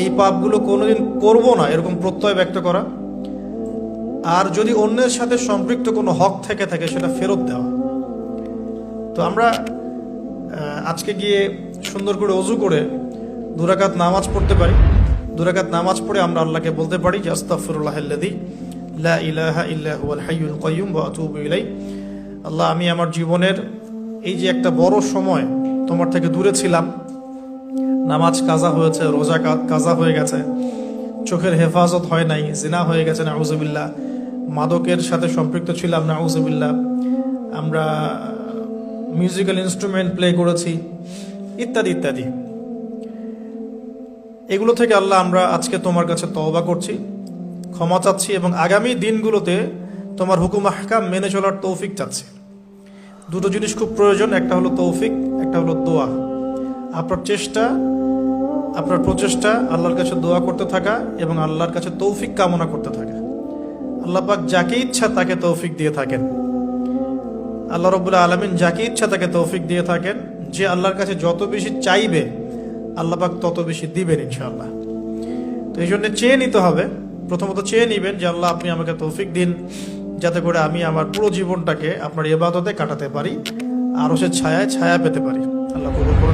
এই পাপগুলো কোনোদিন করব না এরকম প্রত্যয় ব্যক্ত করা, আর যদি অন্যের সাথে সম্পৃক্ত কোনো হক থেকে থাকে সেটা ফেরত দেওয়া। তো আমরা আজকে গিয়ে সুন্দর করে অজু করে 2 রাকাত নামাজ পড়তে পারি। 2 রাকাত নামাজ পড়ে আমরা আল্লাহকে বলতে পারি যে আস্তাগফিরুল্লাহাল্লাযী লা ইলাহা ইল্লা হুয়াল হাইয়ুল কাইয়্যুম ওয়া আতুবু ইলাইহি। আল্লাহ, আমি আমার জীবনের এই যে একটা বড় সময় তোমার থেকে দূরে ছিলাম, নামাজ কাজা হয়েছে, রোজা কাজা হয়ে গেছে, চোখের হেফাজত হয় নাই, জিনা হয়ে গেছে নাউযুবিল্লাহ, মাদকের সাথে সম্পৃক্ত ছিলাম নাউযুবিল্লাহ, আমরা মিউজিক্যাল ইনস্ট্রুমেন্ট প্লে করেছি, ইত্যাদি ইত্যাদি। এগুলো থেকে আল্লাহ আমরা আজকে তোমার কাছে তওবা করছি, ক্ষমা চাচ্ছি এবং আগামী দিনগুলোতে তোমার হুকুম আহকাম মেনে চলার তৌফিক চাচ্ছি। দুটো জিনিস খুব প্রয়োজন, একটা হলো তৌফিক, একটা হলো দোয়া। আপনার প্রচেষ্টা আল্লাহর কাছে দোয়া করতে থাকা এবং আল্লাহর কাছে তৌফিক কামনা করতে থাকা। আল্লাহ পাক যাকে ইচ্ছা তাকে তৌফিক দিয়ে থাকেন। আল্লাহ রাব্বুল আলামিন যাকে ইচ্ছা তাকে তৌফিক দিয়ে থাকেন। যে আল্লাহর কাছে যত বেশি চাইবে আল্লাহ পাক তত বেশি দিবেন ইনশাআল্লাহ। তো এই জন্য চেয়ে নিতে হবে, প্রথমত চেয়ে নিবেন যে আল্লাহ আপনি আমাকে তৌফিক দিন যাতে করে আমি আমার পুরো জীবনটাকে আপনার ইবাদতে কাটাতে পারি, আরশের ছায়া পেতে পারি। আল্লাহ কবুল করুন।